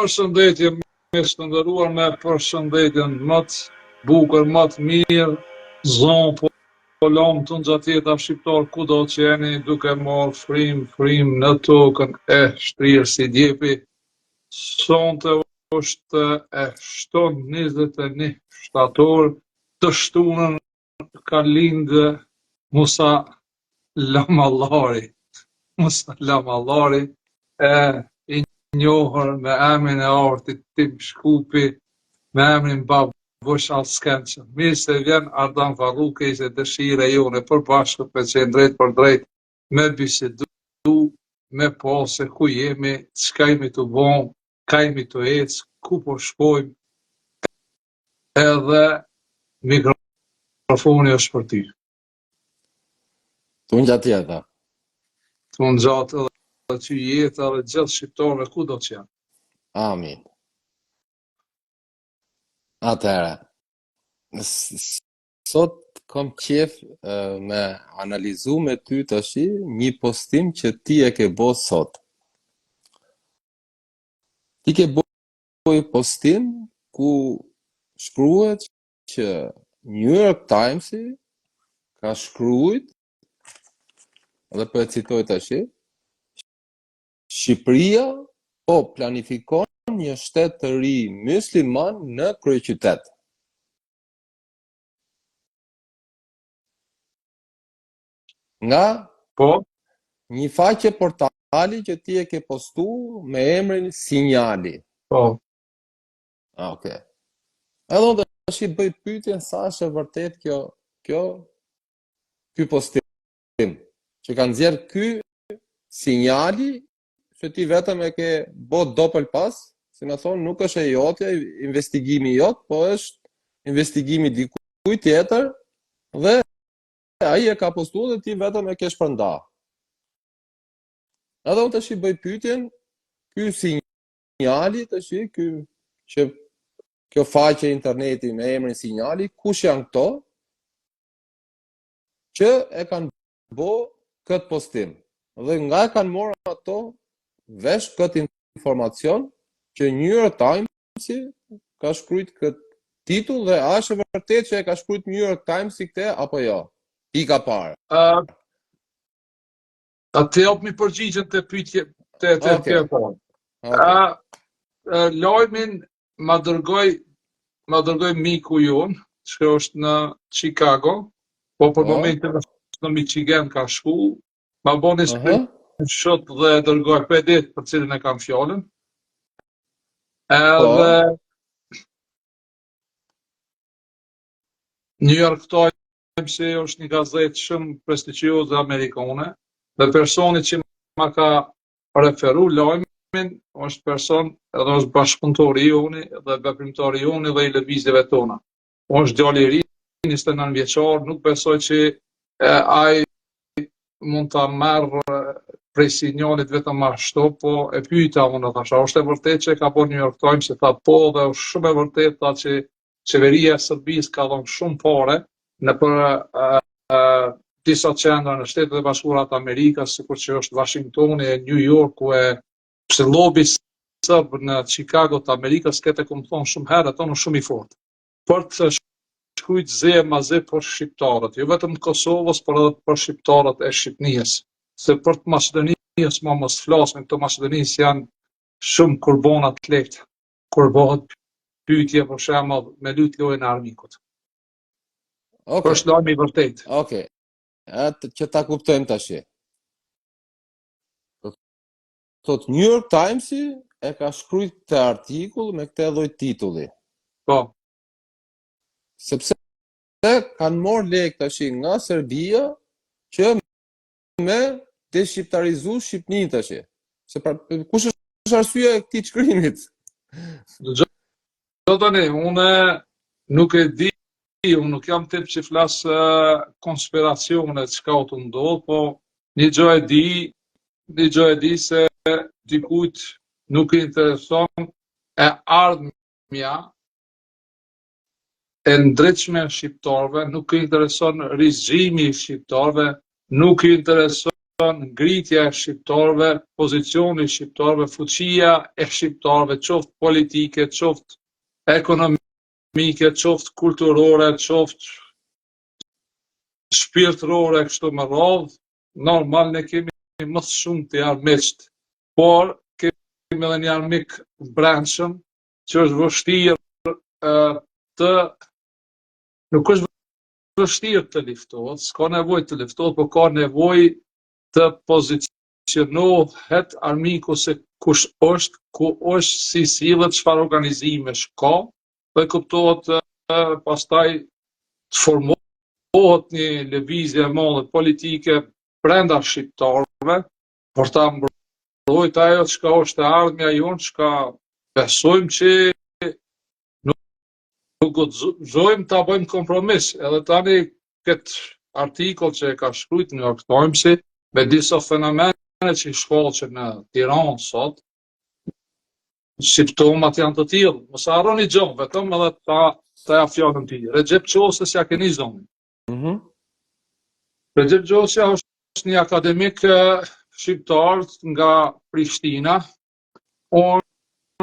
Përshëndetje, mes të ndëruar me përshëndetjen më të bukur, më të mirë, zonë polom të nxatjeta shqiptar kudo që jeni, duke marrë frim në tokën e shtrirë si djepi. Sonte është e shton 21 shtator, të shtunën ka lindë Musa Lamallari. Musa Lamallari i njohër me emrin e artit Tim Shkupi, me emrin Babush Allskenqen. Mirë se vjen Ardan Varruke, ishte dëshira jone përbashkët me qenë drejt për drejt, me bisedu, me po se ku jemi, çka jemi të vonë, ka jemi të ecë, ku po shkojmë, edhe mikrofoni është për ty. Të unë gjatë jeta. Të unë gjatë edhe që jetë edhe gjithë shqiptarëve ku do që janë. Amin. Atëherë, sot kam qef me analizu me ty tashi një postim që ti e ke bo sot. Ti ke bo një postim ku shkruhet që New York Times-i ka shkruajt, dhe për e citoj tashi, Shqipëria po planifikon një shtet të ri musliman në kryeqytet. Nga një faqe portali që ti e ke postu me emrin Sinjali. Po. Okay. Edhe unë tash i bëj pyetjen sa është e vërtet ky postim që kanë nxjerr ky Sinjali, që ti vetëm e ke bo doppel pas, si na thonë, nuk është e jotja, investigimi jot, po është investigimi dikujt tjetër, dhe ai e ka postuar dhe ti vetëm e ke shpërnda. Edhe unë tash i bëj pyetjen, ky Sinjali tash, kjo faqe interneti me emrin Sinjali, kush janë këto që e kanë bo këtë postim? Dhe nga e kanë morë ato vesh këtë informacion që New York Times-i ka shkruajt këtë titull, dhe a është vërtet që e ka shkruajt New York Times-i këtë apo jo? Pika parë. Të japmi përgjigjen të pyetje të parë. Lajmin ma dërgoj miku jon, që është në Chicago, po për momentin është në Michigan ka shku, ma boni shot dhe dërgoj për ditë për cilën e kam fjallën. Edhe New York Times është një gazetë shumë prestigjioze amerikane, dhe personi që ma ka referu lajmin është person edhe është bashkëpunëtori joni dhe veprimtari joni dhe i lëvizjeve tona. Është djali i ri, 29 vjeçar, nuk besoj që ai mund ta marrë prej sinjalit vetëm ashtu, po e pyeta unë thasha, është e vërtet që ka bërë New York Times, tha po, dhe është shumë e vërtet tha që qeveria e Serbisë ka dhënë shumë fare në për disa qendra në Shtetet e Bashkuara të Amerikës, sikur që është Washingtoni, e New Yorku, pse lobi serb në Chicago të Amerikës, këtë e këmë thonë shumë herë, tonë shumë i fortë. Për të shkruajt ma zë për shqiptarët, jo vetëm të Kosovës, por edhe për shqiptarët e Shqipënisë. Se për të Maqedonisë ma mos flasim, të Maqedonisë janë shumë kurbona të lehtë, kur bëhet pyetje për shembull me lut lojën e armikut. Është lajmi i vërtet. Okej. Atë që ta kuptojmë tash. Thot New York Times-i e ka shkruajt këtë artikull me këtë lloj titulli. Po. Sepse kanë marrë lek tash nga Serbia që me deshqiptarizu Shqipërinë tash. Se kush është arsyeja e këtij shkrimit? Do tani, unë nuk e di, unë nuk jam tip që flas konspiracione çka u të ndodh, po një gjë e di se dikujt nuk i intereson e ardhmja e ndritshme e shqiptarëve, nuk i intereson rizgjimi i shqiptarëve, nuk i intereson ngritja e shqiptarëve, pozicioni i shqiptarëve, fuqia e shqiptarëve, qoftë politike, qoftë ekonomike, qoftë kulturore, qoftë shpirtërore, kështu me radhë, normal ne kemi më shumë të armiqt, por kemi edhe një armik brendshëm që është vështirë nuk është vështirë të liftohet, s'ka nevojë të liftohet, por ka nevojë të pozicionohet armiku se kush është, ku është, si sillet, çfarë organizimesh ka, dhe kuptohet pastaj të formohet një lëvizje e madhe politike brenda shqiptarëve për ta mbrojtur ajo çka është e ardhmja jonë, çka besojmë që nuk guxojmë ta bëjmë kompromis. Edhe tani këtë artikull që e ka shkruajt New York Timesi me disa fenomene që i shfaqen në Tiranë sot, simptomat janë të tillë. Mos harroni gjë, vetëm edhe ta ja fjalën ti. Recep Çosi ja keni zonin. Recep Çosi është një akademik shqiptar nga Prishtina.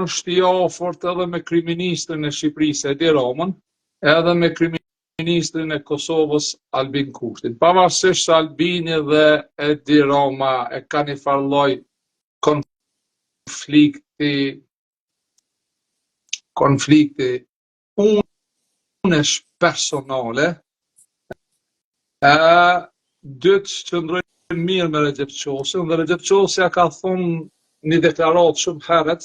Është i afërt edhe me kryeministrin e Shqipërisë Edi Ramën, edhe me kryeministrin e Kosovës Albin Kurtin. Pavarësisht se Albini dhe Edi Rama e kanë një farë lloj konflikti unesh personale, dytë qëndrojnë mirë me Recep Çosin, dhe Recep Çosi ka thonë një deklaratë shumë herët,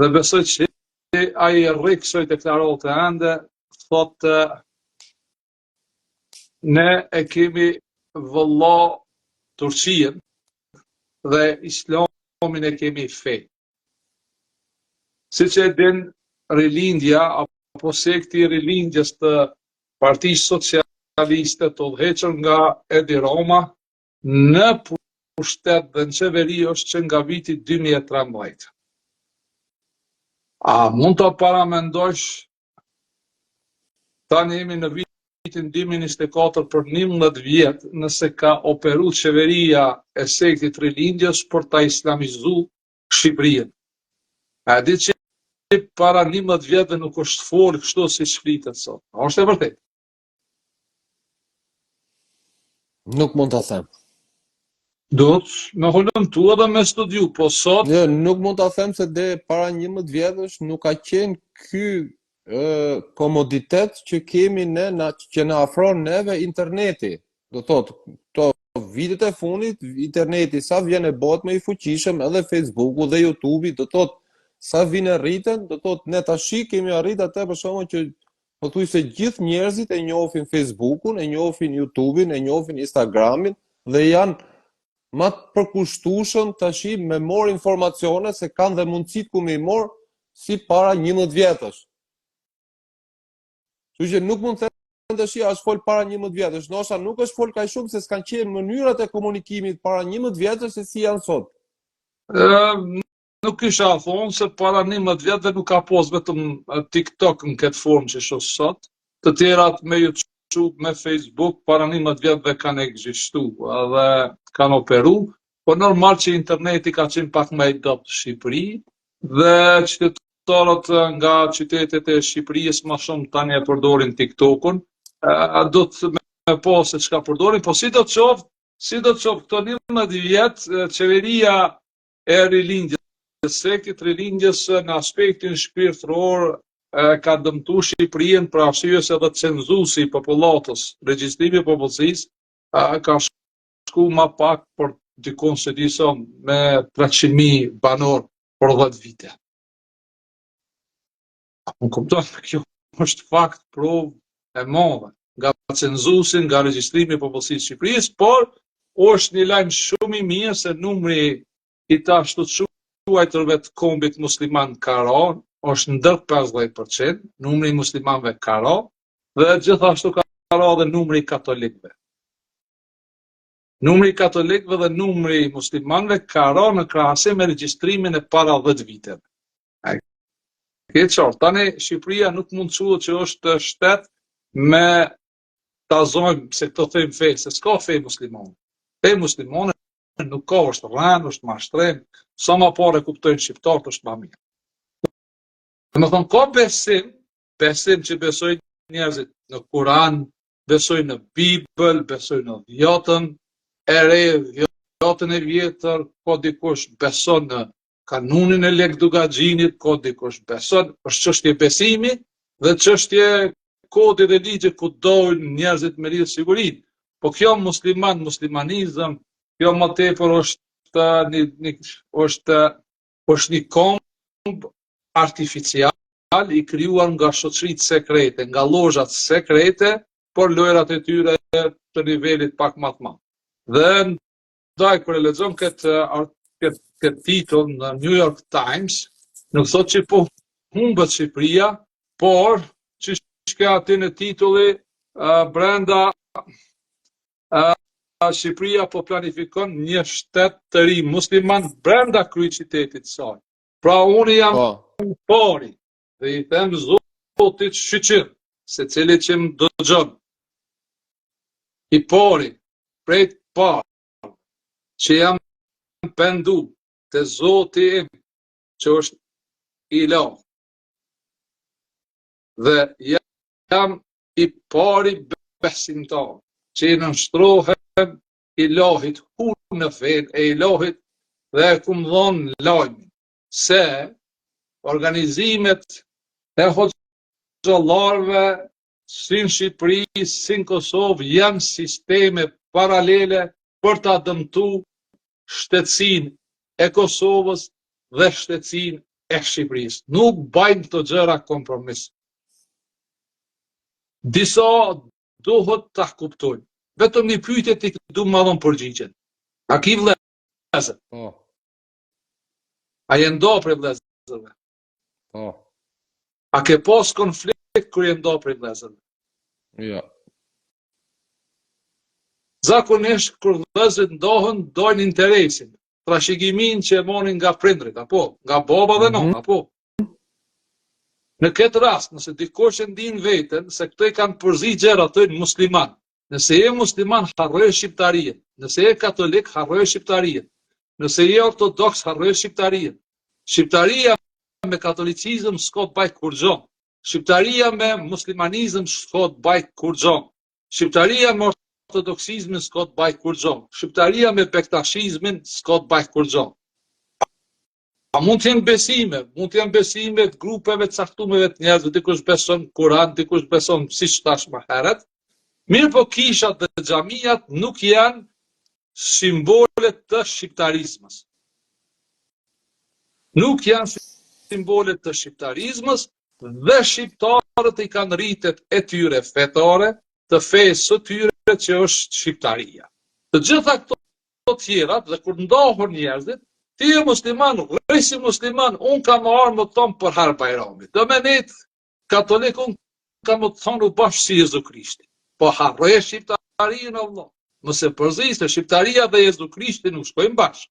dhe besoj që ai rri kësaj deklarate ende, thotë ne e kemi vëlla Turqinë dhe Islamin e kemi fe. Siç e din, rilindja apo sekti i rilindjes të Partisë Socialiste të udhëhequr nga Edi Rama në pushtet dhe në qeveri është që nga viti 2013. A mund të paramendosh, tani jemi në vitin 2024 për 11 vjet, nëse ka operu qeveria e sektit rilindjes për ta islamizu Shqipërinë. A di që para 11 vjetëve nuk është folë kështu si shflitet sot. A është e vërtet? Nuk mund ta them. Do të me holëm tu edhe me studiu, po sot... Jo, nuk mund ta them se dhe para 11 vjetësh nuk ka qenë ky komoditet që kemi ne, që na afron neve interneti. Do thotë, to vitet e fundit, interneti sa vjen e bëhet më i fuqishëm, edhe Facebooku dhe YouTube-i, do thotë, sa vjen rriten, do thotë, ne tash kemi arrit atë për shkakun që pothuajse gjithë njerëzit e njohin Facebookun, e njohin YouTube-in, e njohin Instagramin dhe janë ma të përkushtueshëm tash me marr informacione se kanë dhe mundësit ku me i marr si para 11 vjetësh. Kështu që nuk mund të them tash as fol para 11 vjetësh, ndoshta nuk është fol kaq shumë se s'kan qenë mënyrat e komunikimit para 11 vjetësh se si janë sot. Nuk isha thonë se para 11 vjetëve nuk ka pas vetëm TikTok në këtë formë që shoh sot, të tjerat me YouTube, me Facebook, para 11 vjetëve kanë ekzistu edhe kanë operu, po normal që interneti ka qenë pak më i dobët në Shqipëri, dhe qytetarët nga qytetet e Shqipërisë më shumë tani e përdorin TikTokun, do të me pas se çka përdorin, po si do të qoftë këto 11 vjet, qeveria e rilindjes, sektit rilindjes në aspektin shpirtëror ka dëmtu Shqipërinë për arsye se edhe cenzusi i popullatës, regjistrimi i popullsisë, ka shku ma pak për dikon se disa me 300.000 banor për 10 vite. Unë kupton, kjo është fakt provë e madhe nga cenzusi, nga regjistrimi i popullsisë Shqipërisë, por është një lajm shumë i mirë se numri i ashtu të quajturve të kombit musliman ka ra, është ndër 50%, numri i muslimanëve ka ra, dhe gjithashtu ka ra dhe numri i katolikëve. Numri i katolikëve dhe numri i muslimanëve ka ra në krahasim me regjistrimin e para 10 viteve. Këtë qartë, tani Shqipëria nuk mund të thuhet që është shtet me ta zojmë se këto thejmë fe, se s'ka fe muslimane. Fe muslimane nuk ka, është rënë, është mashtrim, sa më parë e kuptojnë shqiptarët është më mirë. Më thonë, ka besim që besojnë njerëzit në Kur'an, besojnë në Bibël, besojnë në Dhjatën e re, Dhjatën e vjetër, ka dikush beson në kanunin e Lek Dugaxhinit, ka dikush beson, është çështje besimi dhe çështje kodi dhe ligje ku dojnë njerëzit me lidhë sigurinë. Po kjo muslimanizëm, kjo më tepër është një komb artificial i krijuar nga shoqëritë sekrete, nga lozhat sekrete, por lojrat e tyre të nivelit pak më të madh. Dhe ndaj kur e lexon këtë titull në New York Times, nuk thotë që po humbet Shqipëria, por që shka aty në titulli brenda Shqipëria po planifikon një shtet të ri musliman brenda kryeqytetit saj. Pra unë jam pari dhe i them Zotit shqyqyr, se cili që më dëgjon, i pari, prej parë, që jam pendu të Zoti im, që është ilah. Dhe jam i pari besimtar, që i nënshtrohem ilahit, hur në fen e ilahit, dhe e kum dhonë lajmin, se organizimet e hoxhallarëve si në Shqipëri, si në Kosovë, janë sisteme paralele për ta dëmtuar shtetësinë e Kosovës dhe shtetësinë e Shqipërisë. Nuk bajnë këto gjëra kompromis. Disa duhet ta kuptojnë. Vetëm një pyetje ti du më dhon përgjigjen. A ki vëllezër? A je ndo për vëllezërve? A ke pas konflikt kur je ndo për vëllezërve? Jo. Zakonisht kur vëllezërit ndohen, dojnë interesin, trashëgimin që e monin nga prindrit, apo nga baba dhe nona, apo. Në këtë rast, nëse dikush e ndin veten se këto i kanë përzi gjëra të musliman, nëse je musliman harroj shqiptarinë, nëse je katolik harroj shqiptarinë, nëse je ortodoks harroj shqiptarinë. Shqiptaria me katolicizëm s'ka të bajt kur gjo. Shqiptaria me muslimanizëm s'ka të bajt kur gjo. Shqiptaria me ortodoksizmin s'ka të bajt kur gjo. Shqiptaria me bektashizmin s'ka të bajt kur gjo. A mund të jenë besime të grupeve të caktuara të njerëzve, dikush beson Kur'an, dikush beson siç thash më herët. Mirë po kishat dhe xhamijat nuk janë simbole të shqiptarizmës. Nuk janë simbole të shqiptarizmës dhe shqiptarët i kanë rritet e tyre fetare, të fesë së tyre që është shqiptaria. Të gjitha këto tjera, dhe kur ndohen njerëzit, ti je musliman, rrisi musliman, unë kam armë më tonë për har Bajramit. Do me net katolik, unë kam më thonë u bashkë si Jezu Krishti. Po harroje shqiptarinë, Allah. Mëse përzi se shqiptaria dhe Jezu Krishti nuk shkojnë bashkë.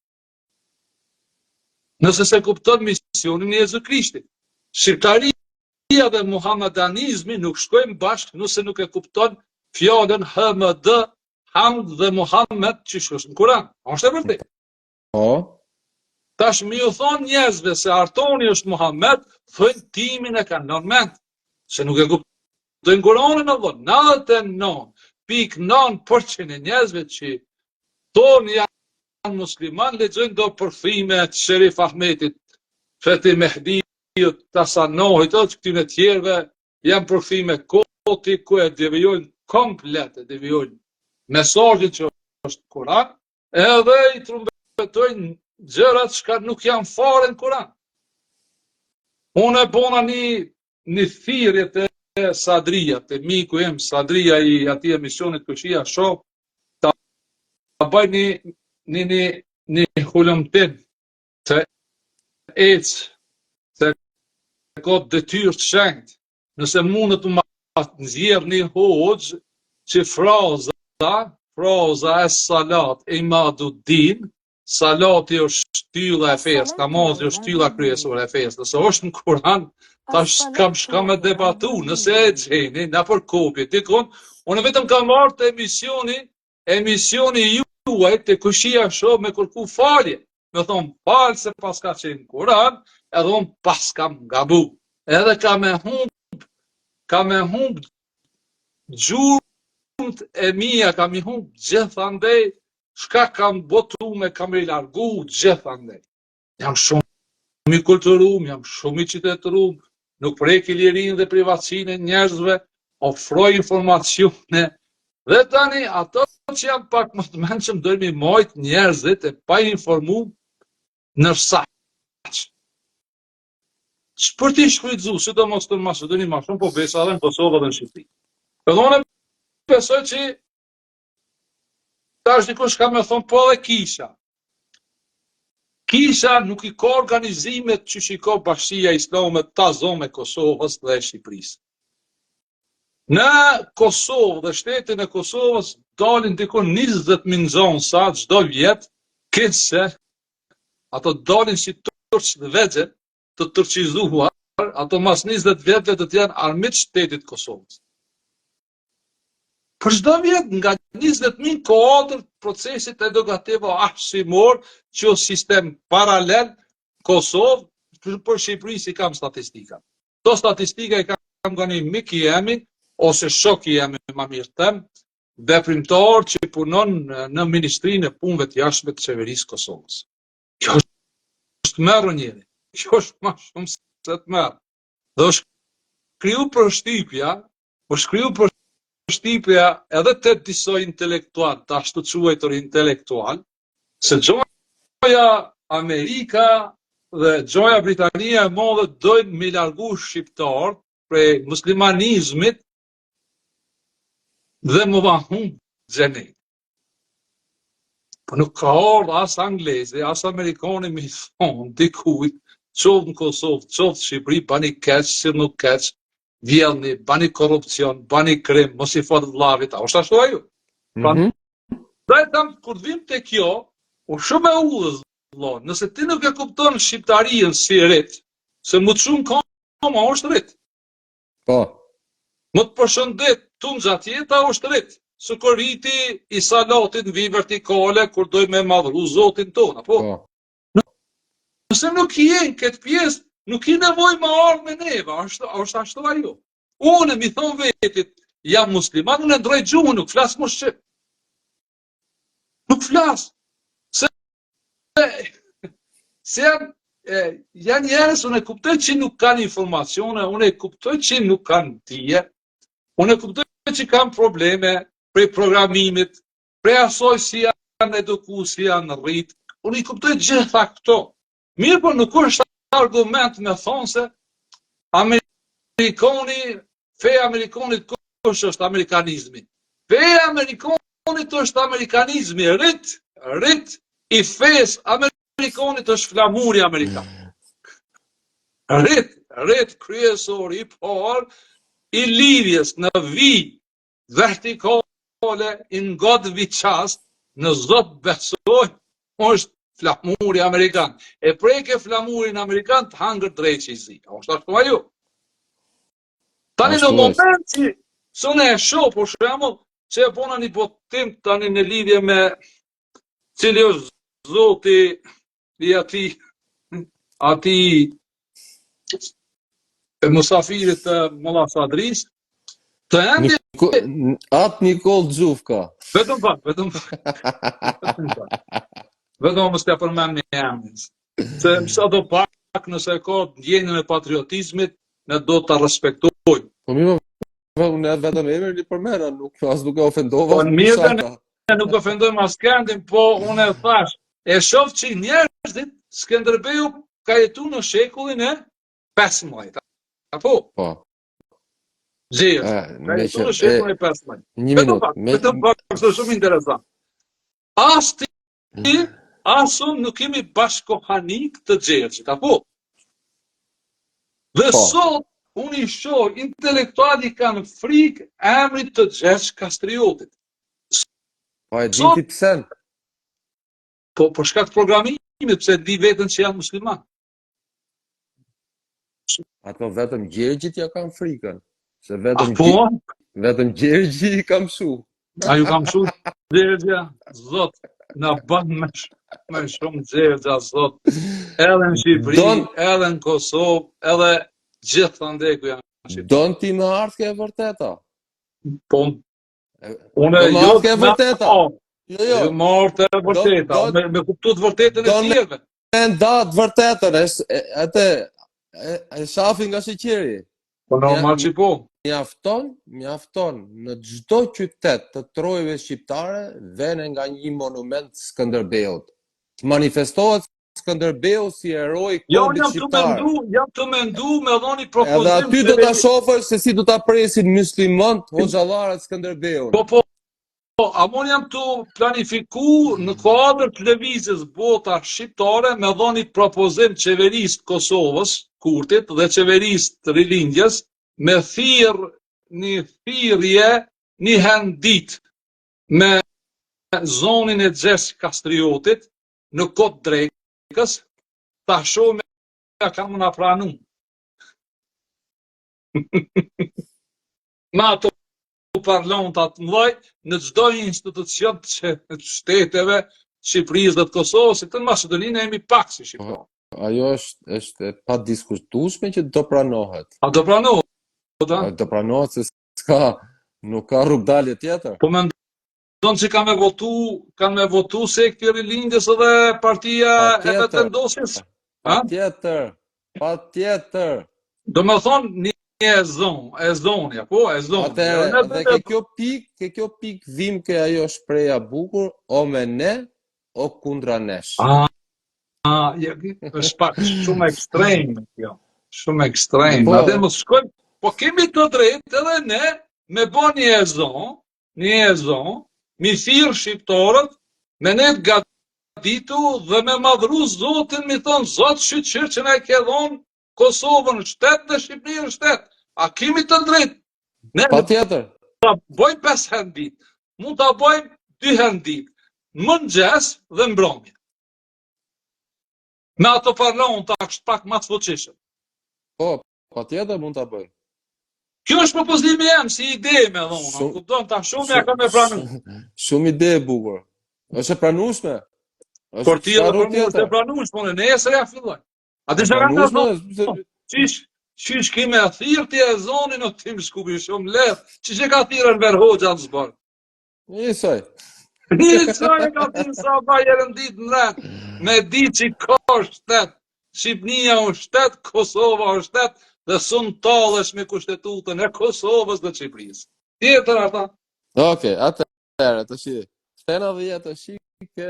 Nëse se kupton misionin e Jezu Krishtit. Shqiptaria dhe muhamedanizmi nuk shkojnë bashkë nëse nuk e kupton fjalën HMD, Hamd dhe Muhammed që shkojnë në Kur'an. Është e vërtetë. Tash mi u thonë njerëzve se Artoni është Muhammed, thënë timin e kanë nën mend, se nuk e kuptojnë Kur'anin Allah. 99.9% e njerëzve që thonë janë musliman, lexojnë do përfime të Sherif Ahmetit, Fethi Mehdiut, Tasanohit, të këtyre tjerëve, janë përfime koti ku e devijojnë komplet, e devijojnë mesazhin që është Kur'an, edhe i trumbetojnë gjërat që nuk janë fare në Kur'an. Unë e bona një thirrje të Sadria, të miku im Sadria i atij emisionit Kushia Show, ta bëj një hulumtim të ecë, të ka detyrë të shenjtë, nëse mundet më nxjerr një hoxh që fraza e salat e imaduddin, salati është shtylla e fesë, namazi është shtylla kryesore e fesë. Nëse është në Kur'an, tash kam me debatu, nëse e gjeni, na për kopje, dikon, unë vetëm kam marrë të emisioni juaj të kushia shoh me kërku falje. Me thonë falë se pas ka qenë Kur'an, edhe unë pas kam gabu. Edhe ka me humb gjurët e mija, kam i humb gjithandej, shka kam botu me kam i largu gjithandej. Jam shumë i kulturum, jam shumë i qytetërum, nuk preki lirin dhe privatësinë e njerëzve, ofroj informacione, dhe tani ato që janë pak më të mençëm dojmë i mojt njerëzit e pa informu në saq. Për ti shfrytzu, sidomos të Maqedoni ma shumë, po besa edhe në Kosovë dhe në Shqipëri. Edhe unë besoj që tash dikush ka me thonë, po edhe kisha. Kisha nuk i ka organizimet që shiko Bashkia Islame ta zonë e Kosovës dhe Shqipërisë. Në Kosovë dhe shtetin e Kosovës dalin dikon 20.000 zonësa çdo vjet, këse ato dalin si turq dhe vexhe të turqizuar, ato mas 20 vjetëve të janë armit shtetit Kosovës. Për çdo vjet nga 20.000 ka 4 procesit edukativ arsimor që o sistem paralel Kosovë, për Shqipëri si kam statistika. Do statistika i kam nga një mik i jemi, ose shok i jemi ma mirë tem, veprimtar që punon në Ministrinë e Punëve të Jashtme të Qeverisë Kosovës. Kjo është merë njëri, kjo është ma shumë se të merë. Dhe është kriju përshtypja edhe të disa intelektual, të ashtu quajtur intelektual, se gjoja Amerika dhe gjoja Britania e modhe dojnë me largu shqiptarë prej muslimanizmit dhe më vahun gjenet. Po nuk ka ardhë as anglezi, as amerikani me thonë dikujt, qovë në Kosovë, qovë në Shqipëri, bani keq, si nuk keq, vjellni, bani korupcion, bani krim, mos i fatë vlavit, a është ashtu aju? Dhe tam, kur vim të kjo, u shumë e udhës, nëse ti nuk e kupton shqiptarien si rrit, se më të shumë kama është rrit. Po. Më të përshëndet, tu në gjatjeta është rrit. Së kur rriti i salatin vi vertikale, kur doj me madhru zotin tonë, po? Nëse nuk i jenë këtë pjesë, nuk i nevoj me arë me neve, është ashtu ajo. Unë mi thonë vetit, jam musliman, unë e ndroj gjuhë, nuk flasë më shqip. Nuk flasë. Se janë njerëz, unë e kuptoj që nuk kanë informacione, unë e kuptoj që nuk kanë dije, unë e kuptoj që kanë probleme prej programimit, prej asoj si janë eduku, si janë rrit, unë i kuptoj gjitha këto. Mirë, por nuk është argument me thonë se feja Amerikanit kush është amerikanizmi. Feja Amerikanit është amerikanizmi, rrit i fejës Amerikanit është flamuri Amerikan. Rrit kryesor i par i lidhjes në vi vertikale i ngod viqast në zot besoj është flamuri Amerikan. E preke flamurin Amerikan të hangër drejt që i zi. A është ashtu ajo? Tani në moment që sëne e shoh, por shemull, që e pona një botim tani në lidhje me cili është zoti i ati musafirit të Molla Sadris, të endi... Atë Nikol Gjufka. Vetëm mos t'ja përmend me emrin. Se sa do pak nëse ka ndjenjën e patriotizmit, ne do ta respektojmë. Po mirë, unë vetëm emrin i përmenda, nuk e ofendova. Po mirë, ne nuk ofendojmë askëndin, po unë e thash, e shoh që njerëzit Skënderbeu ka jetu në shekullin e 15. Apo? Po. Ka jetu në shekullin e 15. Një minutë. Vetëm pak, është shumë interesant. As ti, as unë nuk kemi bashkohanik të Gjergjit, apo? Dhe sot, unë i shoh intelektuali kanë frikë emrit të Gjergj Kastriotit. Po e diti pse? Po për shkak të programimit, pse di vetën që janë musliman. Ato vetëm Gjergjit ja kanë frikën. Se vetëm Gjergji i ka mësu. A ju kam shumë xherxha, zot, na bën me shumë xherxha, zot. Edhe në Shqipëri, Don, edhe në Kosovë, edhe gjithë të ndeku janë shqiptarë. don ti me ardhke e vërteta. Po, E- unë Do me jo ardhke e vërteta. Jo, jo. Jo, më orë të vërteta, me kuptu të vërtetën e Don me tjerëve. nda të vërtetën, atë e shafi nga sheqeri. Po normal që po. Mjafton në çdo qytet të trojeve shqiptare vene nga një monument Skënderbeut. Të manifestohet Skënderbeu si heroi i Jo, kombit shqiptar. jam të mendu me dhoni Edhe propozim. aty do ta shohësh se si do ta presin myslimant hoxhallarët Skënderbeun. Po, amon jam të planifiku në kuadër të lëvizjes bota shqiptare me dhoni propozim qeverisë Kosovës, Kurtit, dhe qeverisë të Rilindjes, me një thirrje, një hendit me zonin e Xhesh Kastriotit në Kot Drekës, ta shohim ja kam na pranu. Me ato parlamentat mëdhej në çdo institucion të shteteve Shqipërisë dhe të Kosovës, se të në Maqedoninë jemi pak si shqiptarë. Ajo është e pa diskutueshme që do pranohet. A do pranohet? Do pranohet se nuk ka rrugdalje tjetër. Po mendon se kanë me votu sekti Rilindjes edhe partia e Vetëvendosjes? Patjetër. Do me thonë një zonja, po, e zonja. Atëherë, dhe ke kjo pik vim ke ajo shpreha bukur, o me ne, o kundra nesh. Është pak shumë ekstrem kjo. Shumë ekstrem. Atë mos shkojmë, po kemi të drejtë edhe ne me bë një ezon, mi thirr shqiptarët, me ne të gaditu dhe me madhru Zotin, mi thonë Zot shqyqyr që na ke dhonë Kosovën shtet dhe Shqipërinë shtet. A kemi të drejtë? Ne Patjetër. ta bëjmë 5 herë ditë. Mund ta bëjmë 2 herë ditë. Mëngjes dhe mbrëmje. Me ato parlamenta është pak më të fuqishëm. Po, patjetër mund ta bëj. Kjo është propozimi jam, si ide me dhona. Kupton, ta shumë ja kam e pranuar. Shumë ide e bukur. Është e pranueshme. Por ti edhe pranuesh, po nesër ja filloj. A di çfarë ka thonë? Qish kime a thirë ti e zonin o tim shkupi shumë lehtë. Qish e ka thirën ver hoxha të zbarë? Njësoj e ka thirë sa bajerën ditë në rëndë. Me ditë që ka shtet. Shqipnia o shtet, Kosova o shtet, dhe sun talësh me kushtetutën e Kosovës dhe Shqipërisë. Tjetër ata. Okej, atëherë, të shi. Shtena dhe jetë të shike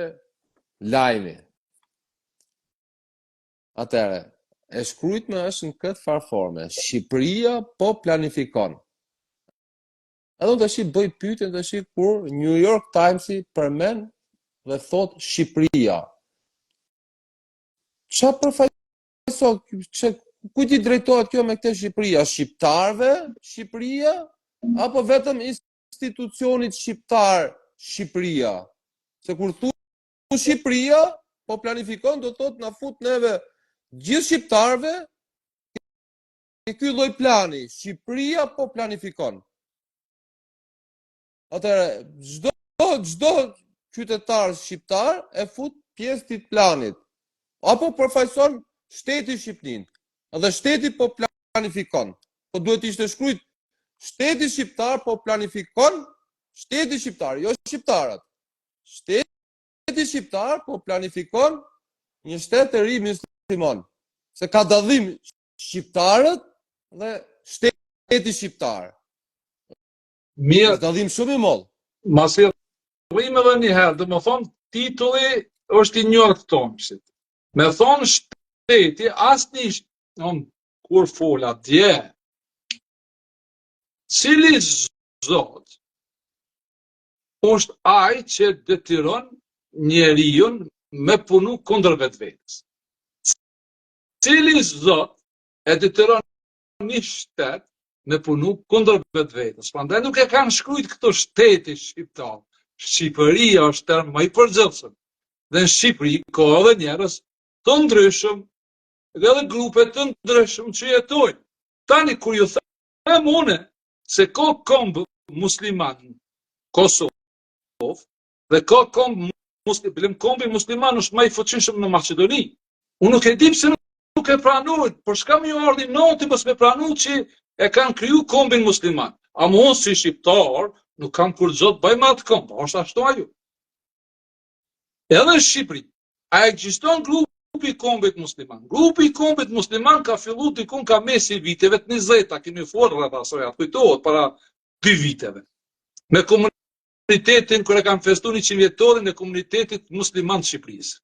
lajmi. Atëherë, e shkrujtme është në këtë farforme. Shqipëria po planifikon. Edhe të shi bëj pyetjen të shi kur New York Timesi përmend dhe thot Shqipëria. Qa përfaqëson, ku ti drejtohet kjo me këtë Shqipëria? Shqiptarve, Shqipëria, apo vetëm institucionit shqiptar Shqipëria? Se kur thu Shqipëria, po planifikon, do thot na fut neve gjithë shqiptarve e ky lloj plani. Shqipëria po planifikon. Atëherë, çdo qytetar shqiptar e fut pjesë të planit. Apo përfaqëson shteti Shqipërinë. Edhe shteti po planifikon. Po duhet ishte shkruajt shteti shqiptar po planifikon, shteti shqiptar, jo shqiptarët. Shteti shqiptar po planifikon një shtet të ri musliman. Se ka dallim shqiptarët dhe shteti shqiptar. Mirë, dallim shumë i madh. Masi rrim edhe një herë, dhe më thonë titulli është i njërë Tomsit. Me thonë shteti, kur fola dje, cili zot është ai që detyron njeriun me punu kundër vetvetes. Cili zot e detyron një shtet me punu kundër vetvetes. Prandaj nuk e kanë shkrujt këto shteti shqiptar. Shqipëria është term më i përgjithshëm. Dhe në Shqipëri ka edhe njerëz të ndryshëm dhe edhe grupe të ndryshëm që jetojnë. Tani kur ju them une se ka kombë musliman Kosovë, Dhe ka kombi musliman është më i fuqishëm në Maqedoni. Unë nuk e di pse nuk e pranuat, por s'ka më ardhi noti mos me pranu që e kanë kriju kombin musliman. A unë si shqiptar nuk kam kur gjot bëj me atë komb, është ashtu ajo. Edhe në Shqipëri, a ekziston grupi i kombit musliman? Grupi i kombit musliman ka fillu dikun ka mesi viteve të 20-ta, kemi folur rreth asaj, kujtohet para 2 viteve. Me komunitetin kur e kanë festuar 100 vjetorin e komunitetit musliman të Shqipërisë.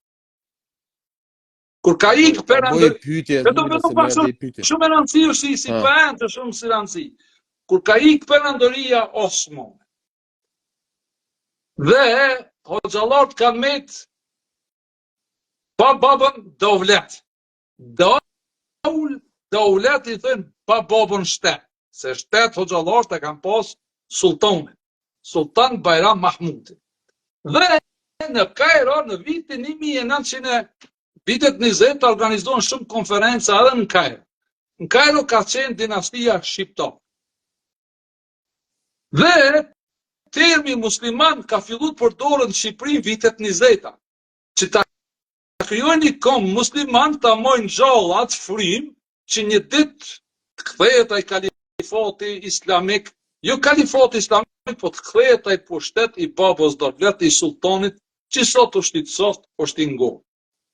Kur ka ikë shumë e rëndësishme si vend të shumë si rëndësi. Kur ka ikë perandoria Osmane. Dhe hoxhallarët kanë met pa babën Dovlet. Dovlet i thënë pa babën shtet. Se shtet hoxhallarët e kanë pas sultanin. Sultan Bajram Mahmudin. Dhe në Kairo në vitin 1900 vitet 20 organizohen shumë konferenca edhe në Kairo. Në Kairo ka qenë dinastia shqiptare. Dhe termi musliman ka filluar të përdoret në Shqipëri vitet 20-ta. Që ta krijojnë një kom musliman ta mojnë gjallë atë frym që një ditë të kthehet ai kalifati islamik, jo kalifati islamik, po të kthehet ai pushtet i babës Dovlet i sultanit, që sot është i është i ngurë.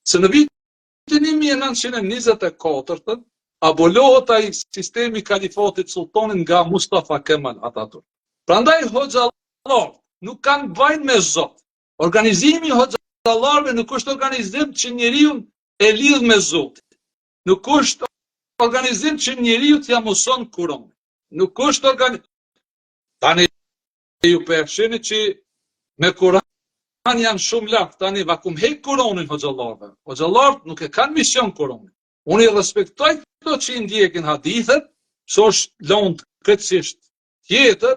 Se në vitin 1924 abolohet ai sistemi kalifatit sultanit nga Mustafa Kemal Atatürk. Prandaj hoxhallarët nuk kanë bajnë me Zot. Organizimi i hoxhallarëve nuk është organizim që njeriu e lidh me Zotin. Nuk është organizim që njeriu t'ia mëson Kur'anin. Nuk është organizim. Tani ju përfshini që me Kur'an janë shumë lart, tani vakum hek Kur'anin hoxhallarëve. Hoxhallarët nuk e kanë mision Kur'anin. Unë i respektoj këto që i ndjekin hadithet, që është lëndë këtësisht tjetër,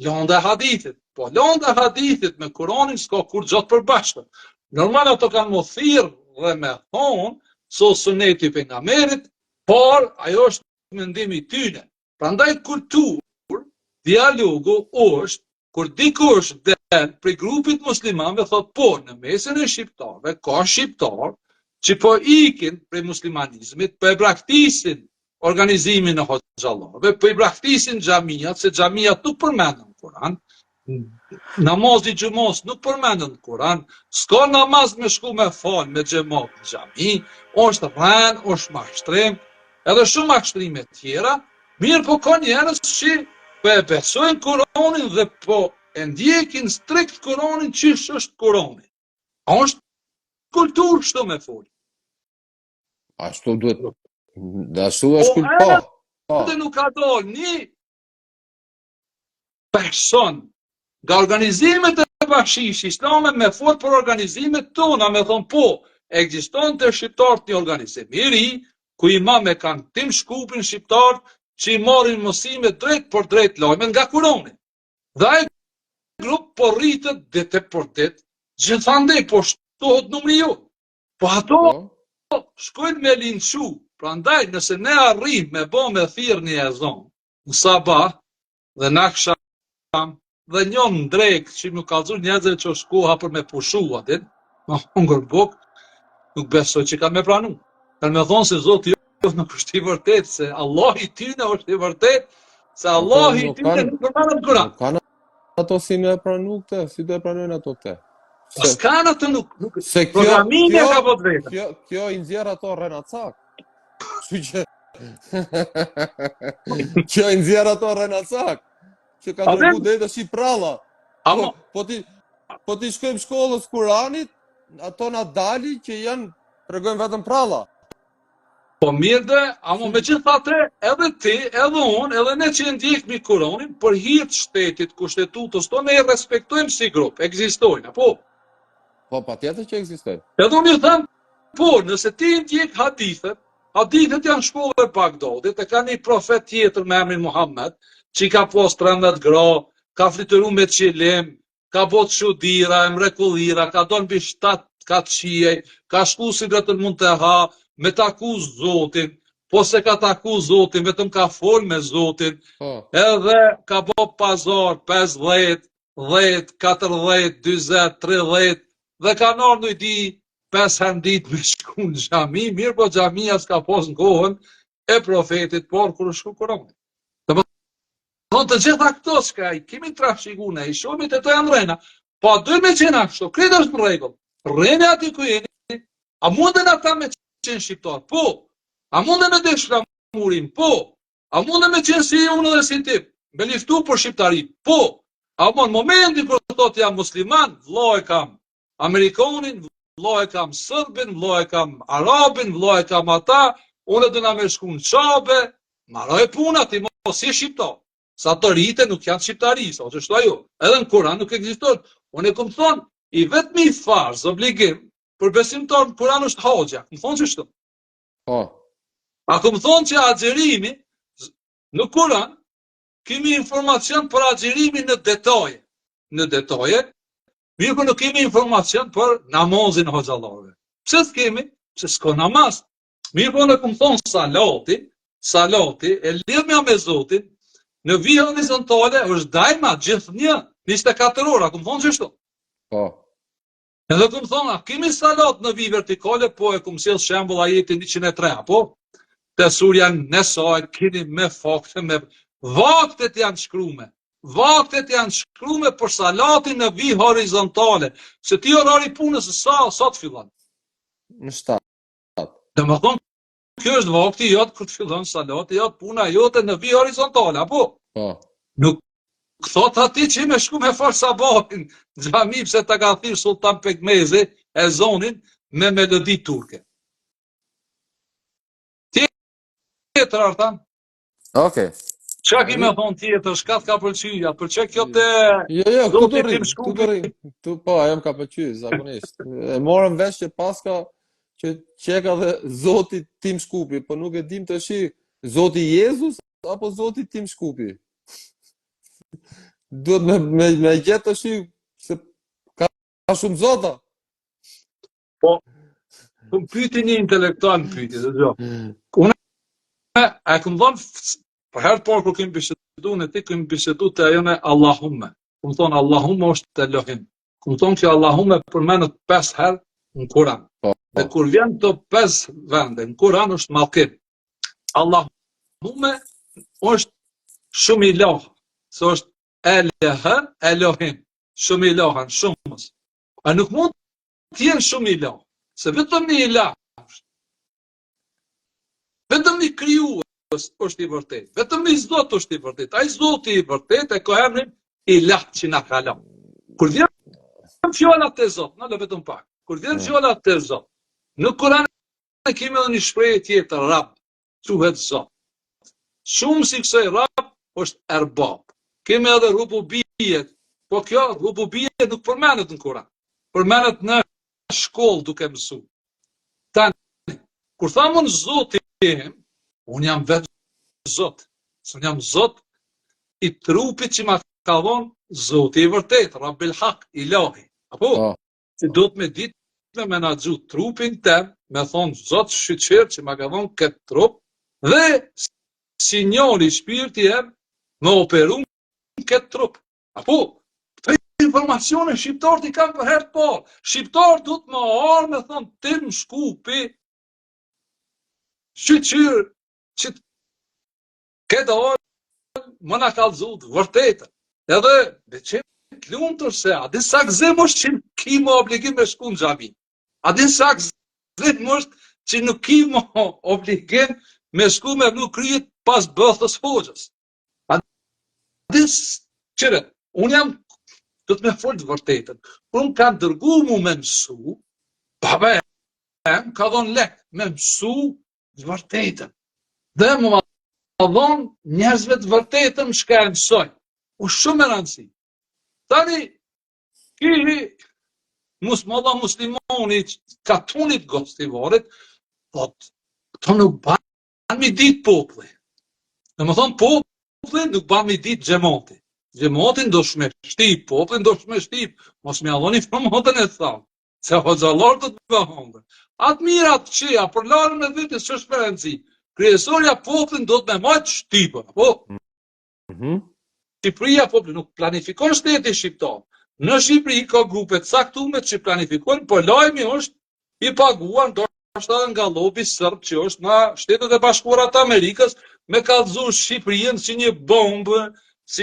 lëndë e hadithit. Po lëndë e hadithit me Kur'anin s'ka kur gjatë përbashkët. Normal ato kanë më thirrë dhe me thonë, so suneti pejgamberit, por ajo është mendimi tyne. Prandaj kulturë, dialogu është kur dikush del prej grupit muslimanëve thot po në mesin e shqiptarëve ka shqiptar që po ikin prej muslimanizmit, po e braktisin organizimin e hoxhallarëve, po i braktisin xhamiat, se xhamiat nuk përmenden në Kur'an, namazi xhumos nuk përmenden në Kur'an, s'ka namaz me shku me fal me xhamat në xhami, është rën, është mashtrim, edhe shumë mashtrime tjera, mirë po ka njerëz që po e besojnë Kur'anin dhe po e ndjekin strikt Kur'anin çish është Kur'ani. Është kulturë kështu me fol. Ashtu duhet. Dhe ashtu është kulturë. Dhe nuk ka dalë një person nga organizimet e bashkisë islame me fol për organizimet tona, me thonë po, ekziston të shqiptarët një organizim i ri, ku imame kanë tim shkupin shqiptarët që i marrin mësime drejt për drejt lajme nga Kur'ani. Dhe ai grup po rritet ditë për ditë, gjithandej po shtohet numri jo. Po ato shkojnë me linçu. Prandaj nëse ne arrim me bë me thirr një ezan në sabah dhe në akşam dhe njën drejk që më kallëzon njerëzve që shkoha për me pushu atin, me hungër buk, nuk besoj që kanë me pranu. Kanë me thonë se Zoti jo nuk është i vërtet, se Allah i tyne është i vërtet, se Allah i tyne nuk përmanë në Kur'an. Kanë ato si me pranu këte, si do e pranojnë ato këte? S'kanë ato nuk, Se programimi ka po drejta. Kjo i nxjerr ato Renacak. Kjo i nxjerr ato Renacak. Që ka dërgu dhe si pralla. Po ti shkojmë shkollës Kur'anit, ato na dali që janë, tregojnë vetëm pralla. Po mirë dhe, amo me gjithate, edhe ti, edhe unë, edhe ne që ndjekmi Kur'anin, për hir të shtetit, kushtetutës tonë, ne i respektojmë si grup, ekzistojnë, apo? Po, patjetër që ekzistojnë. Edhe unë i thëmë, po, nëse ti ndjek hadithet janë shkollë e Bagdadit, e ka një profet tjetër me emrin Muhammed, që ka pos 13 gra, ka flitëru me qilim, ka bot shudira, mrekullira, ka donë mbi 7 ka qiej, ka shku si vetëm mund të ha, me taku Zotin, po se ka taku Zotin, vetëm ka fol me Zotin, edhe ka bo pazar 50, 10, 14, 20, 30, dhe ka nërë në i di 5 herë ditë me shku në xhami, mirë po xhamia s'ka pas në kohën e profetit, por kur shku Kurani. Thonë të gjitha këto s'ka i kemi trafshiku ne, i shumit e të janë rrena, po duhet me qenë kështu, kretë është në rregull. Rreni aty ku jeni, a munden ata me qenë shqiptar? Po. A munden me desh flamurin? Po. A munden me qenë si unë dhe si tip? Me liftu për shqiptarin? Po. A në momenti kur thot jam musliman, vëlla e kam Amerikanin, vëlla e kam Sërbin, vëlla e kam Arabin, vëlla e kam ata, unë dhe na me shku në qabe, marrë e puna ti mos si shqiptar. Sa të rrite nuk janë shqiptari, sa që shtu ajo. Edhe në Kuran nuk ekziston. Unë e këmë thonë, i vetëmi i farz, obligim, për besimtar në Kuran është hoxha. Më thonë që shtu. A këmë thonë që agjerimi, në Kuran, kemi informacion për agjerimin në detaje. Në detaje, mirë për nuk kemi informacion për namazin hoxhallarëve. Pse s'kemi? Pse s'ko namaz. Mirë për në këmë thonë salati, e lidhja me Zotin, në vijë horizontale është dajma gjithë një, 24 ora, këmë thonë që shtu. Edhe këmë thonë, a kemi salat në vijë vertikale, po e këmë sjellë shembull ajetin 103, po? Të surja Nesaj, keni me fakte, me vaktet janë shkrume. Vaktet janë shkrume për salatin në vijë horizontale. Se ti orari punës sa të fillon? Në 7. Dhe më thonë, kjo është vakti jotë kur të fillon salati, jotë puna jote në vijë horizontale, apo? Nuk thot ati që me shku me farë sabahin, xhami pse ta ka thirë Sultan Pekmezi e zonin me melodi turke. Tjetër, Artan? Okej. Qa ki me thonë tjetër, shka t'ka pëlqyja, përqe kjo të... Jo, këtu të rrim. Po, ajo më ka pëlqy, zakonisht. E morëm vesh që paska që qeka dhe Zoti Tim Shkupi, po nuk e dim të shi Zoti Jezus apo Zoti Tim Shkupi. Duhet me gjetë të shi se ka shumë Zota. Po, të më pyti një intelektual më pyti, dhe gjo. Une e këmë dhonë, për herë parë kër këmë bisedu në ti, këmë bisedu të ajone Allahumme. Këmë thonë Allahumme është të Elohim. Këmë thonë që Allahumme përmenët 5 herë në Kuran. Dhe kur vjen të 5 vende, në Kuran është malkim. Allahumme është shumë i lahë, se është Elehën, Elohim, shumë i lahën, shumës. A nuk mund të jenë shumë i lahë, se vetëm një i lahë është. Vetëm një krijues është i vërtet, vetëm një Zot është i vërtet. Ai Zoti i vërtet e ka emrin i lahë që na ka lahë. Kur vjen fjallat e Zot, në le vetëm pak. Kur vjen fjallat e Zot, në Kuran e kemi edhe një shprehje tjetër, Rab, thuhet Zot. Shumë si kësaj Rab është Erbab. Kemi edhe rububijet, po kjo rububijet nuk përmenet në Kuran. Përmenet në shkollë duke mësu. Tani, kur thamun Zoti im, unë jam vetë Zot. Unë jam Zot i trupit që ma ka dhonë Zoti i vërtet, Rabbil Hak, Ilahi. Apo? Si do të me ditë me menaxhu trupin tem, me thonë Zot shqyqer që ma ka dhonë këtë trup, dhe sinjali shpirti em me operu këtë trup. Apo, të informacione shqiptarët i kam për herë të parë. Shqiptarët du të më arë me thonë Tim Shkupi, shqyqer që këtë arë më na kallëzut vërtetën. Edhe, dhe që të lumë tërse, a din sa gzim është që nuk ki më obligim me shku në xhami. A din sa gzim është që nuk ki më obligim me shku me vlu kryet pas bëthës hoxhës. A din qëre, unë jam, do të me folë të vërtetën, unë kam dërgu mu me mësu, baba em ka dhonë lek me mësu të vërtetën. Dhe më dhonë njerëzve të vërtetën shka e mësoj. U shumë e rëndësi. Tani, ki muslimoni katunit gostivarit, thot, këto nuk banë mi ditë popli. Në më thonë popli nuk banë mi ditë gjemoti. Gjemotin do shme shtip, poplin do shme shtip. Mos me adhoni formotën e thamë. Se hoxhallar të të bëhondë. Atë mirat qëja, për larën e dhëtës që shperenci. Kryesorja poplin do të me majtë shtipën. Po? Shqipëria po nuk planifikon shteti shqiptar. Në Shqipëri ka grupe të caktuara që planifikojnë, po lajmi është i paguar ndoshta nga lobi serb që është nga Shtetet e Bashkuara të Amerikës me kallëzu Shqipërinë si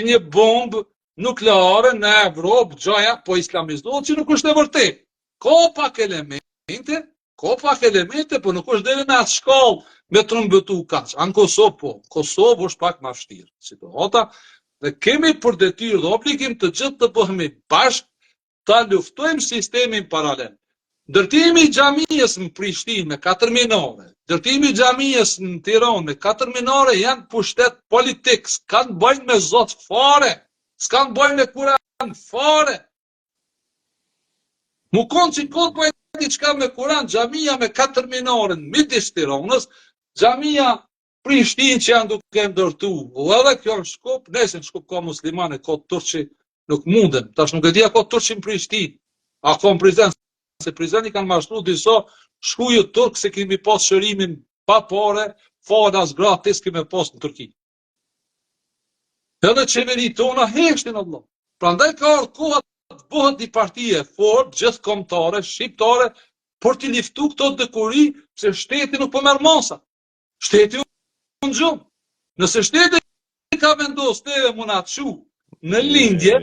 një bombë nukleare në Evropë, gjaja po islamizohet që nuk është e vërtetë. Ka pak elemente, po nuk është deri në atë shkallë me trëmbëtu kaq. Në Kosovë po, Kosovë është pak më vështirë situata. Dhe kemi për detyrë dhe obligim të gjithë të bëhemi bashkë, ta luftojmë sistemin paralel. Ndërtimi i xhamisë në Prishtinë me 4 minore, ndërtimi i xhamisë në Tiranë me 4 minore janë pushtet politik, s'kan bëjnë me Zot fare, s'kan bëjnë me Kur'an fare. Mu konë që këtë bëjnë diçka me Kur'an, xhamia me 4 minore në midis Tiranës, xhamia Prishtinë që janë duke ndërtu, edhe kjo në Shkup, nëse në Shkup ka muslimane, ka turqi, nuk mundem, tash nuk e dia ka turqi në Prishtinë, a ka në Prizren, se Prizren i kanë mashtru disa shkuju turk se kemi pas shërimin pa pare, fana as gratis kemi pas në Turki. Edhe qeveri tona heshtin Allah. Prandaj ka ardhur koha të bëhet një partije fort, gjithkombëtare, shqiptare, për t'i liftu këto dekuri, se shteti nuk po merr masa. Shteti unë gjumë. Nëse shteti ka vendos teve më na çu në lindje,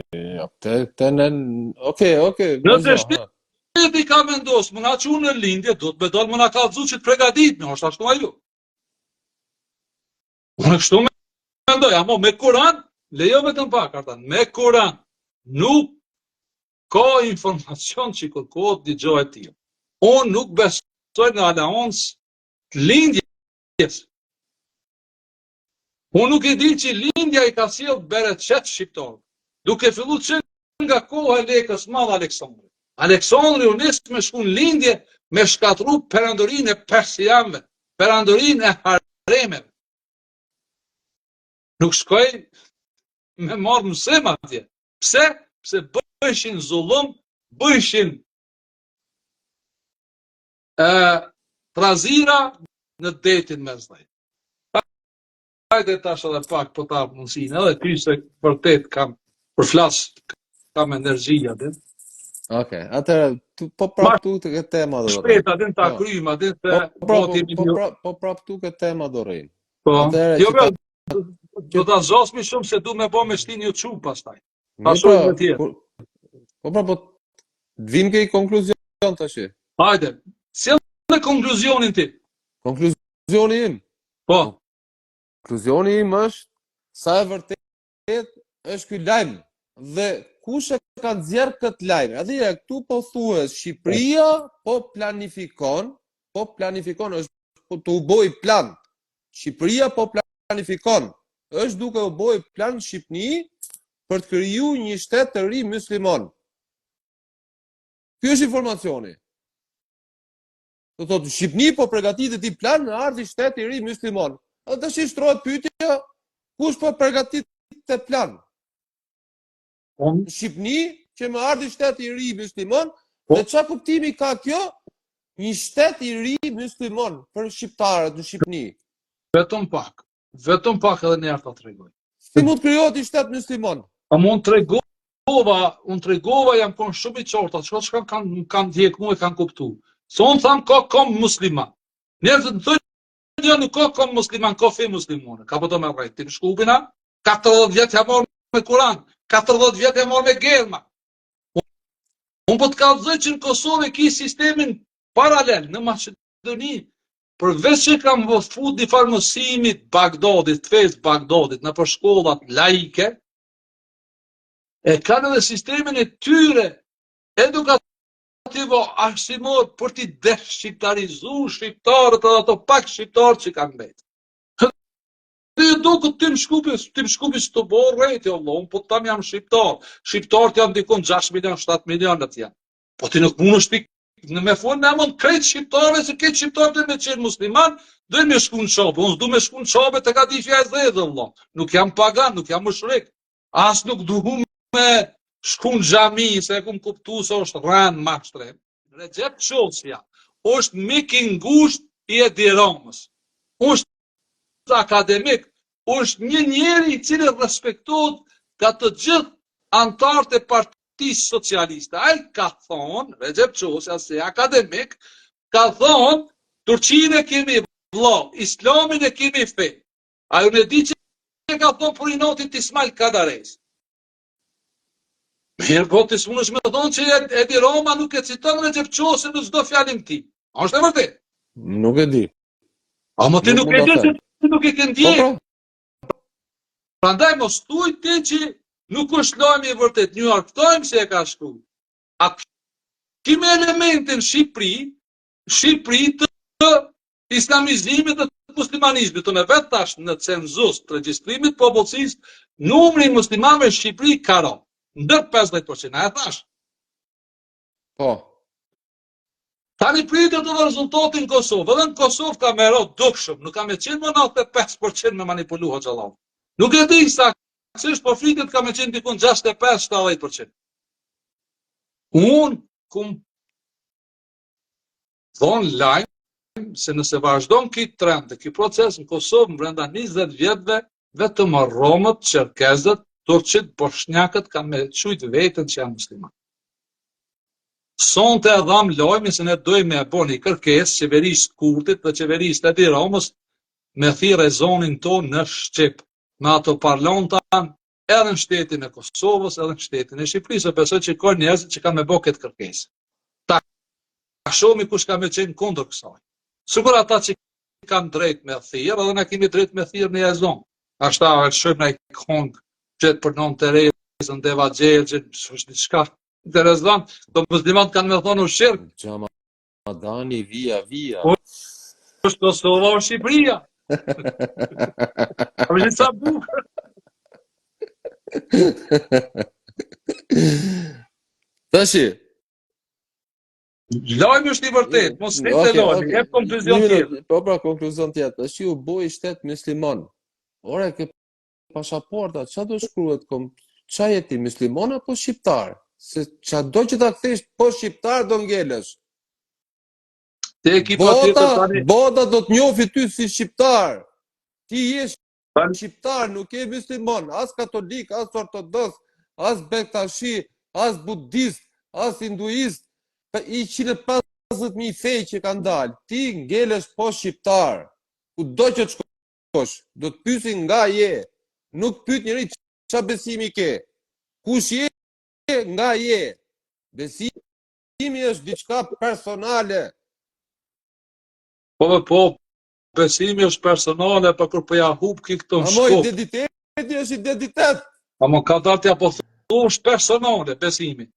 nëse shteti ka vendos më na çu në lindje, do të me dalë më na kallëzu që të përgatitemi, është ashtu ajo. Unë kështu mendoj, amo me Kur'an, lejo vetëm pak ata, me Kur'an nuk ka informacion që kërkohet diçka e tillë. Unë nuk besoj në aleancë të lindjes. Unë nuk e di që lindja i ka sjell bereqet shqiptar, duke filluar që nga koha e lekës madh Aleksandrit. Aleksandri u nis me shku në lindje me shkatru perandorinë e persianëve, perandorinë e haremeve. Nuk shkoj me marrë mësim atje. Pse? Pse bëheshin zullum, bëheshin trazira në detin mesdhej. Hajde tash edhe pak po ta mundsinë, edhe ty se vërtet kam përflas, kam energjia dhe. Okej, atëherë po prap tu ke tema do. Shpejt atë ta kryjm atë se po prap tu ke tema do rrin. Po. Jo, do ta zosmi shumë se du me bë me shtin YouTube pastaj. Pasoj me tjetër. Po vim ke konkluzion tash. Hajde. Sjell në konkluzionin ti. Konkluzioni im. Po. Konkluzioni im është sa e vërtet është ky lajm dhe kush e ka nxjerr këtë lajm. Atëherë këtu po thuhet Shqipëria po planifikon është të u bëj plan. Shqipëria po planifikon është duke u bëj plan Shqipëni për të krijuar një shtet të ri musliman. Ky është informacioni. Do thotë Shqipëni po përgatitet një plan në ardhi shteti i ri musliman. Dhe tash shtrohet pyetja, kush po përgatit të plan? Shqipëni që më ardhi shteti i ri musliman, dhe çfarë kuptimi ka kjo? Një shtet i ri musliman për shqiptarët në Shqipëni. Vetëm pak edhe ne ta tregoj. Si mund të krijohet një shtet musliman? Unë tregova jam kon shumë i qartë, çka kanë ndjek mua e kanë kuptuar. Se unë tham ka kom musliman. Njerëzit thonë jo nuk ka kom musliman, ka fe muslimane. Ka po të me rrejt. Ti në Shkupina, 40 vjetë ja marrë me Kur'an, 40 vjetë ja marrë me Gelma. Unë po të kallëzoj që në Kosovë ki sistemin paralel në Maqedoni, përveç që kam fut një farë mësimit Bagdadit, të fesë Bagdadit, në për shkollat laike, e kanë edhe sistemin e tyre edukativo arsimor për t'i deshqiptarizu shqiptarët edhe ato pak shqiptarët që kanë mbetë. Dhe do këtë tim shkupi së të borë rejti, Allah, unë po të tam jam shqiptar. Shqiptarët janë dikon 6 milion, 7 milionët janë. Po ti nuk mund është në me fund, në mund krejt shqiptarëve, se krejt shqiptarët dhe me qenë musliman, dhe me shku në qabë. Unë s'du me shku në qabë të ka difja e zedhe, Allah. Nuk jam pagan, nuk jam mushrik. As nuk duhu me shku në xhami, se e kum kuptu se është rranë mashtre. Recep Çosja është mik i ngusht i Edi Ramës. Është akademik, është një njeri i cili respektohet ka të gjithë antarët e Partisë Socialiste. Ai ka thonë, Recep Çosi, si akademik, ka thonë, Turqinë e kemi vëlla, Islamin e kemi fe. Ai unë di që ka thonë për i notit Ismail Kadares. Mirë, po të smunësh me thonë që Edi Roma nuk e citon Recep Çosin në çdo fjalën e tij. A është e vërtetë? Nuk e di. A më ti nuk e di se ti nuk e ke ndjek. Prandaj mos thuaj ti që nuk është lajmi i vërtet. Një argëtojmë se e ka shkruar. A kemi elementin Shqipëri të islamizimit dhe të muslimanizmit. Të me vetë tash në cenzus të regjistrimit popullsisë, numri i muslimanëve në Shqipëri ka rënë ndër 50%. A e thash? Po. Tani pritet edhe rezultatin në Kosovë. Edhe në Kosovë ka me rënë dukshëm, nuk ka me qenë më 95% me manipulu Hoxhallahu. Nuk e di saktësisht, po fritet ka me qenë dikun 65-70%. Unë kum thonë lajm se nëse vazhdon këtë trend dhe këtë proces në Kosovë në brenda 20 vjetëve, vetëm Romët, Çerkezët, Turqit, Boshnjakët kanë me qujt vetën që janë musliman. Sonte e dham lojmi se ne dojmë e bo një kërkesë qeverisë Kurtit dhe qeverisë Edi Ramës me thirrë zonin tonë në Shqip, me ato parlantan edhe në shtetin e Kosovës, edhe në shtetin e Shqipërisë, besoj që ka njerëz që kanë me bo këtë kërkesë. Ta shohim kush ka me qenë kundër kësaj. Sigur ata që kanë drejt me thirrë, edhe na kemi drejt me thirrë në zonë. Ashta e shohim në kong që për non Terezën, Deva Xherxhin, është diçka interesant, do muslimanët kanë me thonë u shirk. Xhamadani via. Është Kosova o Shqipëria. A më sa bukur. Tashi. Lajmi është i vërtet, mos flet të lajmi, jep konkluzion tjetër. Po pra, konkluzion tjetër. Tashi u boi shtet musliman. Ora ke pasaporta, çfarë do shkruhet ç'a je ti, musliman apo shqiptar? Se çdo që ta kthesh po shqiptar do ngelesh. Te ekipa tjetër tani. Bota do të njohë ty si shqiptar. Ti je shqiptar, nuk je musliman, as katolik, as ortodoks, as bektashi, as budist, as hinduist, 150.000 fe që kanë dalë. Ti ngelesh po shqiptar. Kudo që të shkosh, do të pyesin nga je. Nuk pyet njëri ç'a besimi ke. Kush je? Nga je. Besimi është diçka personale. Po, besimi është personale, pa kur po ja hub këto në shkop. Amo identiteti është identitet. Amo ka dalë apo thosh personale besimi.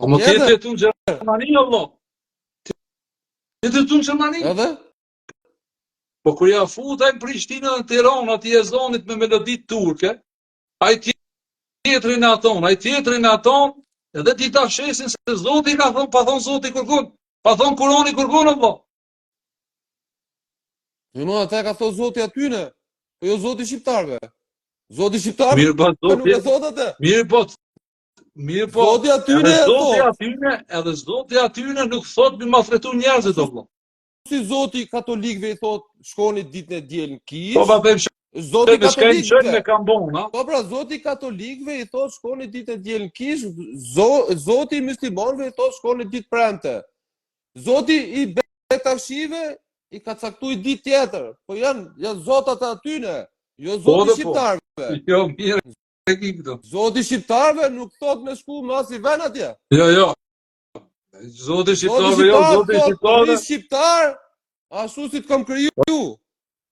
Amo ti je tu në Gjermani apo? Ti je tu në Gjermani? Edhe? Po kur ja futaj në Prishtinë dhe në Tiranë, ati e zonit me melodit turke, ai tjetrin e aton, edhe ti ta shesin se Zoti ka thonë, pa thonë Zoti kërkun, pa thonë Kurani kërkun apo? Jo, ata ka thonë Zoti atyne, po jo Zoti shqiptarve. Zoti shqiptarve Mirë po, nuk e thot atë. Mirë po, Zoti atyne e thot. Edhe Zoti atyne nuk thot mi ma fretu njerëzit o vëlla. Si Zoti katolikëve i thot shkoni ditën e diel në kish. Po pa them Zoti katolikëve me kambon, ha? Po pra, Zoti katolikëve i thot shkoni ditën e diel në kish, Zoti muslimanëve i thot shkoni ditë premte. Zoti i bektashive i ka caktuar ditë tjetër, po janë zotat e atyne, jo Zoti shqiptarëve. Jo, mirë, e ki këto. Zoti shqiptarëve nuk thot me shku me as i vën atje. Jo. Zoti shqiptarëve, jo, Zoti shqiptarëve. Zoti shqiptar, ashtu si të kam kriju.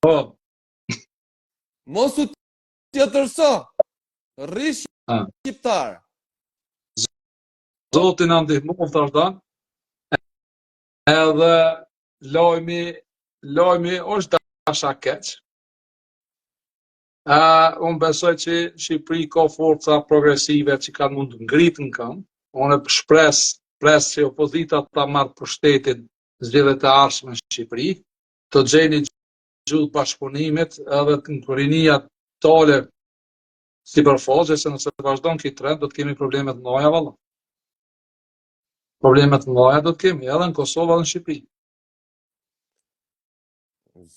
Po. Mos u tjetërso. Rri shqiptar. Zoti na ndihmon thashdan. Edhe lojmi është dasha keq. Unë besoj që Shqipëri ka forca progresive që kanë mund të ngritë në kënd. Unë shpres që opozita ta marrë pushtetin zgjedhjet e ardhshme në Shqipëri, të gjeni gjuhë bashkëpunimit edhe në rinia totale sipërfaqe, se nëse vazhdon këtë trend do të kemi probleme të mëdha valla. Probleme të mëdha do të kemi edhe në Kosovë edhe në Shqipëri.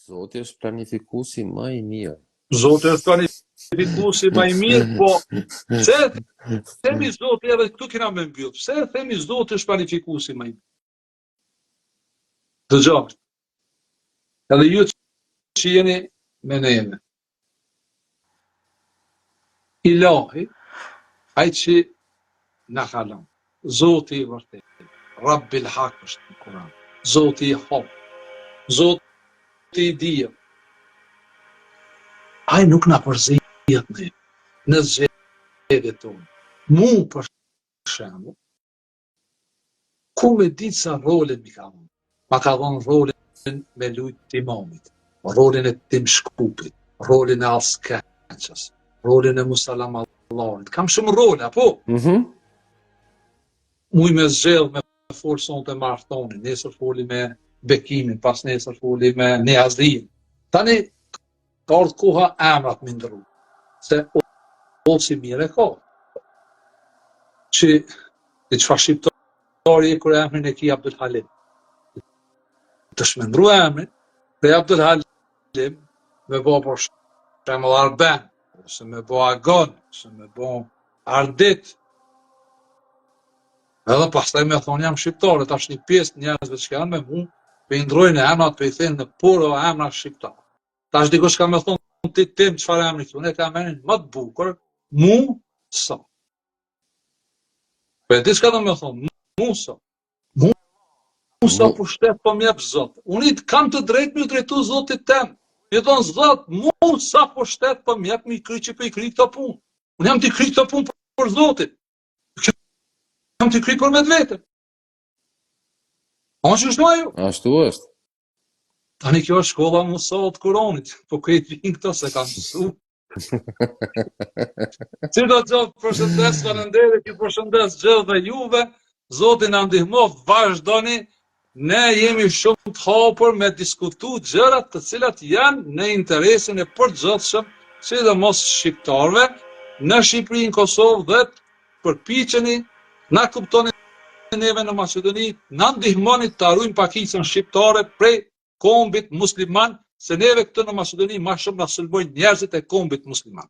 Zoti është planifikuesi më i mirë. Zoti është planifikuesi më i mirë, po pse themi Zoti edhe këtu kena me mbyll. Pse themi Zoti është planifikuesi më i mirë? Dëgjoni. Edhe ju që jeni me neve. Ilahi, ai që na ka lënë. Zoti i vërtet. Rabbil Hak është në Kur'an. Zoti i hak. Zoti i dia. Ai nuk na përzihet në zgjedhjet tona. Mu për shembull, ku me ditë sa rolin mi ka dhënë. Ma ka dhënë rolin me lujt imamit, rolin e Tim Shkupit, rolin e Askençës, rolin e Musalam Allarit. Kam shumë role, apo? Muj me zgjedh me folë sonte martonin, nesër foli me Bekimin, pas nesër foli me Neazin. Tani ka ardhur koha emrat me ndërru. Se o si mire ka. Që i qfa shqiptari e kër emrin e ki Abdul Halim. Të shmendru emrin, dhe Abdul Halim me bo për shemëll Arben, ose me bo Agon, ose me bo Ardit. Edhe pastaj me thonë jam shqiptar, tash një pjesë njerëzve që janë me mu, pe i ndrojnë emrat, pe i thënë në poro emra shqiptar. Tash dikush ka me thonë ti tim çfarë emri këtu, ne ka emrin më të bukur, Musa. Po e di çka do me thonë, Musa. Musa pushtet po më jep Zot. Unë kam të drejtë me drejtu Zotit tem. Mi thonë Zot, Musa pushtet po më jep mi kry që po i kry këto punë. Unë jam të kry këto punë për Zotin. Jam të kry për me të vetëm. Ashtu është ajo? Ashtu është. Tani kjo është shkolla Musa të Kuranit, po këtë vinë këto se kam mësu. Si do të gjovë përshëndes falënderit, ju përshëndes gjithë dhe juve, Zoti na ndihmoft, vazhdoni, ne jemi shumë të hapur me diskutu gjërat të cilat janë në interesin e përgjithshëm, sidomos shqiptarëve, në Shqipëri, në Kosovë dhe përpiqeni, na kuptoni neve në Maqedoni, na ndihmoni të arrujmë pakicën shqiptare prej kombit musliman, se neve këtë në Maqedoni ma shumë na sulmojnë njerëzit e kombit musliman.